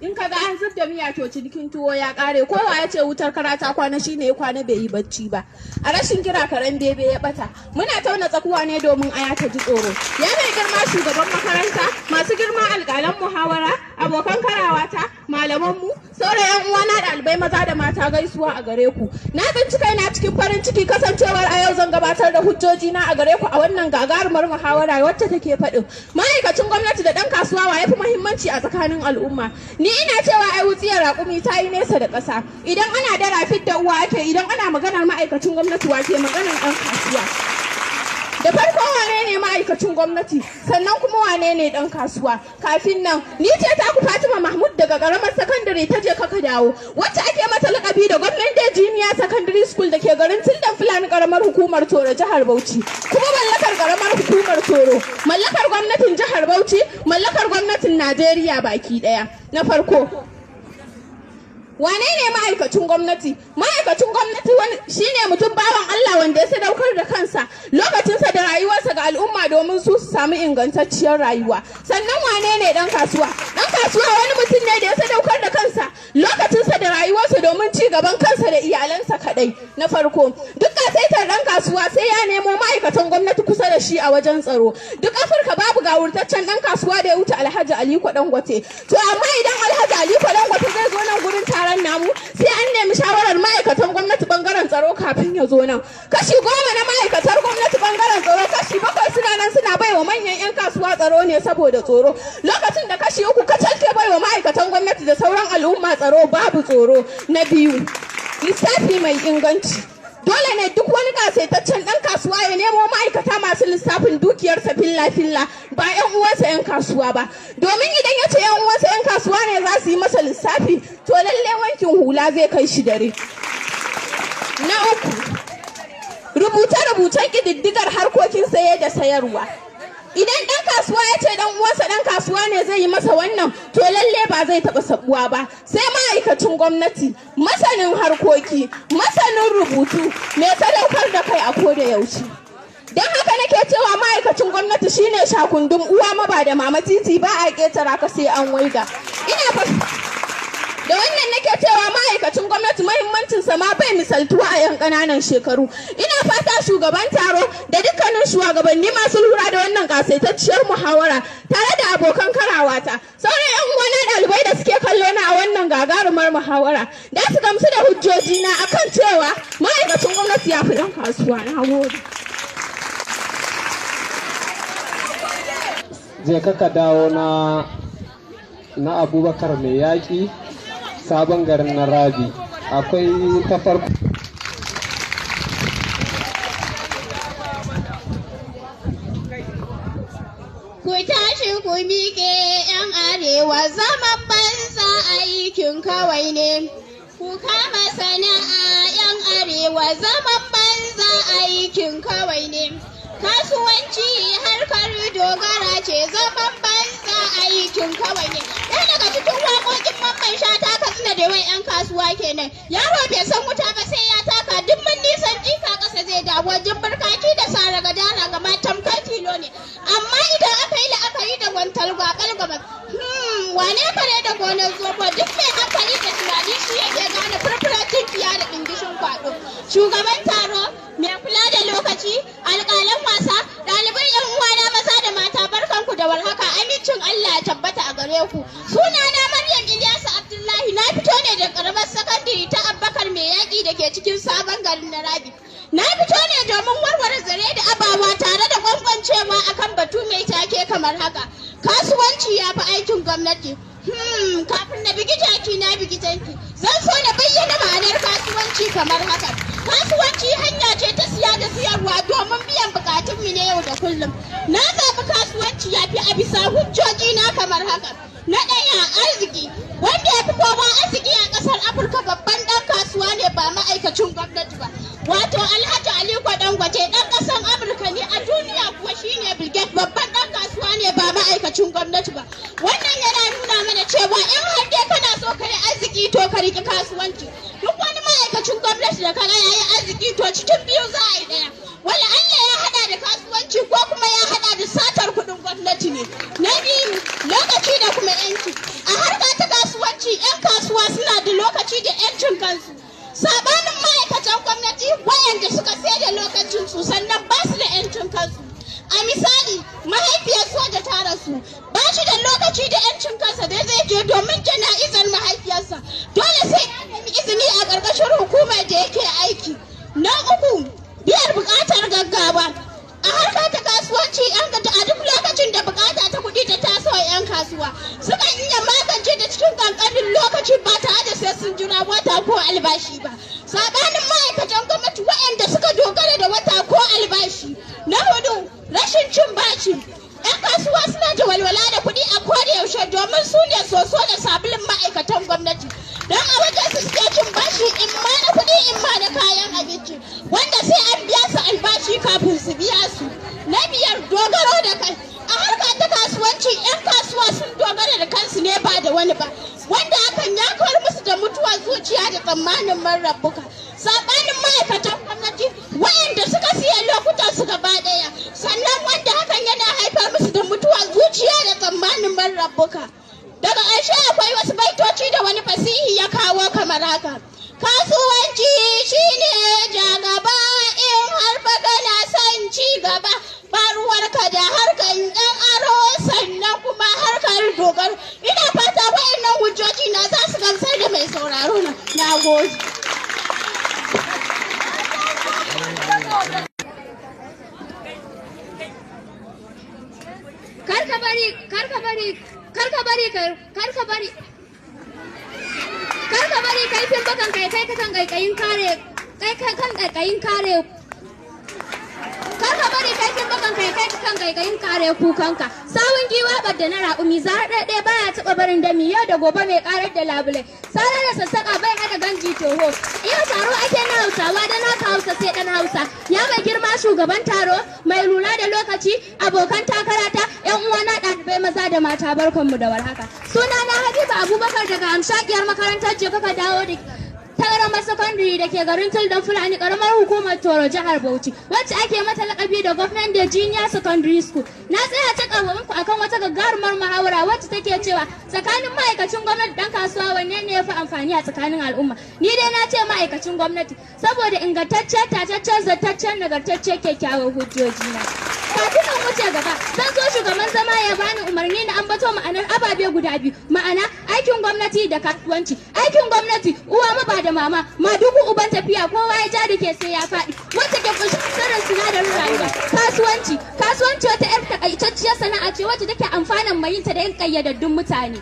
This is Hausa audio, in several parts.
in kaga an zub da miya to cinikin tuwo ya kare. Kowa ya ce wutar kara ta kwana shine ya kwana bai yi bacci ba. A rashin kira karen bebe ya bata. Muna tauna tsakuwa ne domin aya ta ji tsoro. Ya mai girma shugaban makaranta, masu girma alƙalan muhawara, abokan karawata, malamanmu, sauran yan uwana ɗalibai maza da mata gaisuwa a gare ku. Na tsinci kaina cikin farin ciki kasancewar a yau zan gabatar da hujjoji na a gare ku a wannan gagarumar muhawara wacce take faɗin ma'aikacin gwamnati da ɗan kasuwa wa yafi muhimmanci a tsakanin al'umma. Ni ina cewa ai wutsiyar raƙumi ta yi nesa da ƙasa. Idan ana da rafid da uwa ake, idan ana maganar ma'aikacin gwamnati wa ke maganar ɗan kasuwa. Da farko wane ne ma'aikacin gwamnati, sannan kuma wane ne ɗan kasuwa. Kafin nan ni ce ta ku Fatima Mahmud daga ƙaramar sakandare ta je kaka dawo, wacce ake mata lakabi da Gwamnati Junior Secondary School da ke garin Tildan Fulani ƙaramar hukumar Toro jihar Bauchi, kuma mallakar ƙaramar hukumar Toro, mallakar gwamnatin jihar Bauchi, mallakar gwamnatin Najeriya baki ɗaya. Na farko, wane ne ma'aikacin gwamnati? Ma'aikacin gwamnati shine mutum bawan Allah wanda ya sadaukar da kansa, lokacinsa da rayuwarsa ga al'umma domin su samu ingantacciyar rayuwa. Sannan wane ne dan kasuwa? Dan kasuwa wani mutum ne da ya sadaukar da kansa, lokacinsa da rayuwarsa domin ci gaban kansa da iyalansa kadai. Na farko, duk kasaitar dan kasuwa sai ya nemo ma'aikatan gwamnati kusa da shi a wajen tsaro. Duk Afirka babu gawurtaccen dan kasuwa da ya wuce Alhaji Aliko Dangote. To amma idan Alhaji Aliko Dangote zai zo nan gurin taron namu sai an nemi shawarar ma'aikatan gwamnati bangaren tsaro kafin ya zo nan. Kashi 10 na ma'aikatar gwamnati bangaren tsaro, kashi 7 suna nan suna baiwa manyan 'yan kasuwa tsaro ne saboda tsoro. Lokacin da kashi 3 kacal ke baiwa ma'aikatan gwamnati da sauran al'umma tsaro babu tsoro. Na biyu, lissafi mai inganci. Dole ne duk wani kasaitaccen ɗan kasuwa ya nemo ma'aikata masu lissafin dukiyarsa filla-filla ba 'yan uwansa 'yan kasuwa ba. Domin idan ya ce 'yan uwansa 'yan kasuwa ne za su yi masa lissafi, to lalle wankin hula zai kai shi dare. Na uku, rubuce-rubucen ƙididdigar harkokin saye da sayarwa. Idan ɗan kasuwa ya ce ɗan uwansa ɗan kasuwa ne zai yi masa wannan, to lalle ba zai taɓa sabuwa ba. Sai ma'aikacin gwamnati, masanin harkoki, masanin rubutu, mai sadaukar da kai a koda yaushe. Don haka nake cewa ma'aikacin gwamnati shine shakundum uwa maba da mama titi, ba a ƙetara ka sai an waiga. Da wannan nake cewa ma'aikacin gwamnati muhimmancinsa ma bai misaltuwa a 'yan ƙananan shekaru. Ina fata shugaban taro da dukkanin shugabanni masu lura da wannan kasaitacciyar muhawara tare da abokan karawata, sauran 'yan uwana ɗalibai da suke kallo na a wannan gagarumar muhawara, da su gamsu da hujjoji na akan cewa ma'aikacin gwamnati ya fi ɗan kasuwa. Na gode. Je ka dawo na Abubakar mai yaƙi, sabon garin na Rabi. Akwai ta farko. Ku tashi ku miƙe 'yan arewa, zaman banza aikin kawai ne. Ku kama sana'a 'yan arewa, zaman banza aikin kawai ne. Kasuwanci harkar dogara ce, zaman banza aikin kawai ne. Ɗaya daga cikin waƙoƙin Mamman Shata Katsina da wai 'yan kasuwa kenan. Yaro bai san wuta ba sai ya taka, duk mun nisan jika ƙasa zai dawo. Jimbarkaki da sara gadana ga matan tilo ne. Amma idan aka yi la'akari da gwantar gwaƙar gabas, wane kare da gonar zobo, duk mai hankali da tunani shi yake gane furfuratin kiya da ɗingishin kwaɗo. Shugaban taro, mai kula da lokaci, alƙalan wasa, ɗalibai 'yan uwana maza da mata, barkanku da warhaka, amincin Allah ya tabbata a gare ku. Sunana Maryam Ilyasu Abdullahi, na fito ne da ƙaramar sakandare ta Abubakar mai yaƙi da ke cikin sabon garin na Rabi. Na fito ne domin warware zare da abawa tare da gwangwancewa akan batu mai take kamar haka. Kasuwanci ya fi aikin gwamnati. Kafin na bigi jaki na bigi tanki. Zan so na bayyana ma'anar kasuwanci kamar haka. Kasuwanci hanya ce ta siya da siyarwa domin biyan bukatunmu na yau da kullum. Na zaɓi kasuwanci ya fi a bisa hujjoji na kamar haka. Na ɗaya, arziki. Wanda ya fi kowa arziki a ƙasar Afirka babban ɗan kasuwa ne ba ma'aikacin gwamnati ba. Wato Alhaji Aliko Dangote ɗan ƙasar Amurka ne, a duniya kuwa shine Bill Gates, babban ɗan kasuwa ne ba ma'aikacin gwamnati ba. Wannan yana nuna mana cewa in har dai kana so ka yi arziki to ka riƙi kasuwanci. Duk wani ma'aikacin gwamnati da kaga ya yi arziki to cikin biyu za a yi ɗaya. Wala Allah ya haɗa da kasuwanci ko kuma ya haɗa da satar kuɗin gwamnati ne. Na biyu, lokaci da kuma 'yancin kansu. Sabanin ma'aikatan gwamnati wayanda suka sai da lokacinsu sannan ba su da 'yancin kansu. A misali, mahaifiyar soja ta rasu, ba shi da lokaci da 'yancin kansa da zai je domin jana'izar mahaifiyarsa. Dole sai ya nemi izini a ƙarƙashin hukumar da yake aiki. Na uku, biyar buƙatar gaggawa. A harkar ta kasuwanci a duk lokacin da buƙata ta kuɗi ta taso wa 'yan kasuwa, sukan iya magance da cikin ƙanƙanin lokaci ba tare da sai sun jira wata ko albashi ba. Sabanin ma'aikatan gwamnati waɗanda suka dogara da wata ko albashi. Na hudu, rashin cin bashi. 'Yan kasuwa suna da walwala da kuɗi a koda yaushe domin su ne soso da sabulun ma'aikatan gwamnati. Don a wajen su suke cin bashi in ma na kuɗi in ma na kayan abinci, wanda sai an biya su albashi kafin su biya su. Na biyar, dogaro da kai. A harkar ta kasuwanci 'yan kasuwa sun dogara da kansu ne ba da wani ba, wanda hakan ya kawar musu da mutuwar zuciya da tsammanin marabbuka. Sabanin ma'aikatan gwamnati waɗanda suka siya lokutan su gaba ɗaya, sannan wanda hakan yana haifar musu da mutuwar zuciya da tsammanin marabbuka. Daga ƙarshe akwai wasu baitoci da wani fasihi ya kawo kamar haka. Kasuwanci shine jagaba in har fa kana son ci gaba, faruwarka da harkar ɗan aro sannan kuma harkar dogaro. Ina fata waɗannan hujjoji na za su gamsar da mai sauraro na. Na gode. Kar ka bari kaifin bakan kai kan kaikayin kare kukanka. Sawun giwa badda na raƙumi zahar ɗaya baya taɓa barin dami, yau da gobe mai ƙarar da labulai. Sara da sassaƙa bai haɗa ganji toho. Yau taro ake na Hausawa da naka Hausa sai ɗan Hausa. Ya mai girma shugaban taro, mai lura da lokaci, abokan takarata, 'yan uwana ɗalibai maza da mata, barkanmu da warhaka. Sunana Habiba Abubakar daga hamshakiyar makarantar Jeka ka dawo da Taramar Secondary da ke garin Tildan Fulani, karamar hukumar Toro, jihar Bauchi, wacce ake mata lakabi da Gwamnati da Junior Secondary School. Na tsaya ta ƙarfafinku akan wata gagarumar muhawara wacce take cewa tsakanin ma'aikacin gwamnati dan kasuwa wanne ne ya fi amfani a tsakanin al'umma. Ni dai na ce ma'aikacin gwamnati saboda ingantacce, tataccen, zartaccen, nagartacce, kyakkyawar hujjoji na. Kafin in wuce gaba, zan so shugaban zama ya bani umarni na ambato ma'anar ababe guda biyu, ma'ana aikin gwamnati da kasuwanci. Aikin gwamnati uwa maba da mama, madugu uban tafiya, kowa ya ja da ke sai ya faɗi, wacce ke kunshi sirrin sinadarin rayuwa. Kasuwanci wata 'yar takaitacciyar sana'a ce wacce take amfanan mai yin ta da 'yan ƙayyadaddun mutane.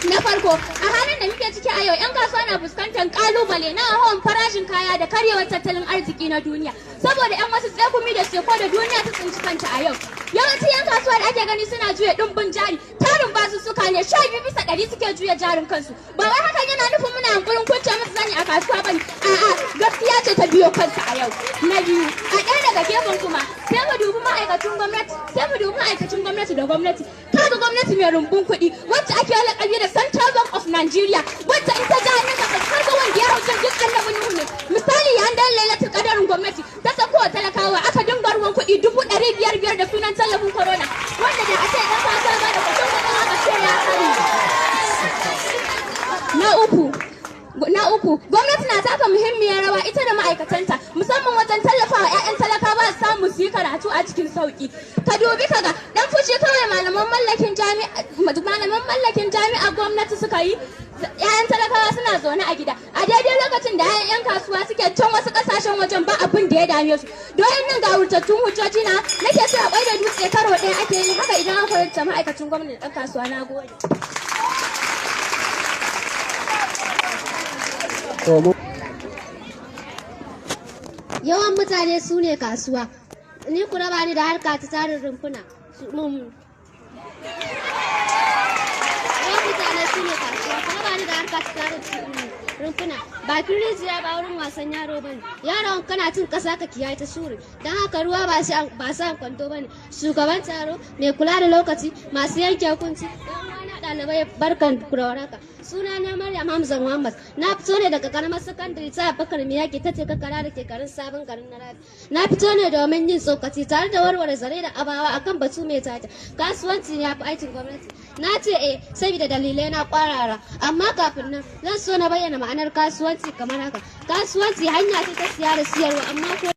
Na farko, a halin da muke ciki a yau 'yan kasuwa na fuskantar kalubale na hawan farashin kaya da karyewar tattalin arziki na duniya saboda 'yan wasu tsekumi da seko da duniya ta tsinci kanta a yau. Yawanci 'yan kasuwa da ake gani suna juya ɗumbin jari, tarin basussuka ne 12% suke juya jarin kansu. Ba wai hakan yana nufin muna hankulin kunce musu zani a kasuwa bane, a'a gaskiya ce ta biyo kansu a yau. Na biyu, a ɗaya daga gefen kuma sai mu dubi ma'aikacin gwamnati da gwamnati. Kaga gwamnati mai rumbun kuɗi wacce ake lakabi da Central Bank of Nigeria, wacce in ta ja hannun ka har ga wanda ya hausa duk annabi nuhu ne. Misali ya dan lailatul qadarin gwamnati ta sako wa talakawa aka dinga ruwan kuɗi 500,000 da sunan tallafin corona, wanda da a ce dan kasuwa ba da kuɗin kuɗin haka ce ya kare. Na uku, gwamnati na taka muhimmiyar rawa ita da ma'aikatanta, musamman wajen tallafawa 'ya'yan talakawa su samu su yi karatu a cikin sauki. Ka dubi kaga dan fushi kawai malaman mallakin jami'a gwamnati suka yi, 'ya'yan talakawa suna zaune a gida a daidai lokacin da 'ya'yan kasuwa suke can wasu kasashen wajen ba abin da ya dame su. Doyin nan ga wurtattun hujjoji na nake so a bai da dutse karo ɗaya ake yi haka idan an koyar da ma'aikacin gwamnati da ɗan kasuwa. Na gode. Yawan mutane su ne kasuwa, ni ku raba ni da harka ta tarin rumfuna. Yawan mutane su ne kasuwa, ku raba ni da harka ta tarin rumfuna. Bakin rijiya ba wurin wasan yaro ba ne. Yaron kana cin ƙasa ka kiyaye ta shuri, don haka ruwa ba sa kwanto ba ne. Shugaban taro mai kula da lokaci, masu yanke hukunci, ɗalibai barkan kuraraka. Suna na Maryam Hamza Muhammad. Na fito ne daga karamar sakandare ta Bakar Miyaki ta ce kakara da ke garin Sabon garin Narabi. Na fito ne domin yin tsokaci tare da warware zare da abawa akan batu mai tace. Kasuwanci ya fi aikin gwamnati. Na ce saboda dalilai na kwarara. Amma kafin nan zan so na bayyana ma'anar kasuwanci kamar haka. Kasuwanci hanya ce ta siya da siyarwa amma ko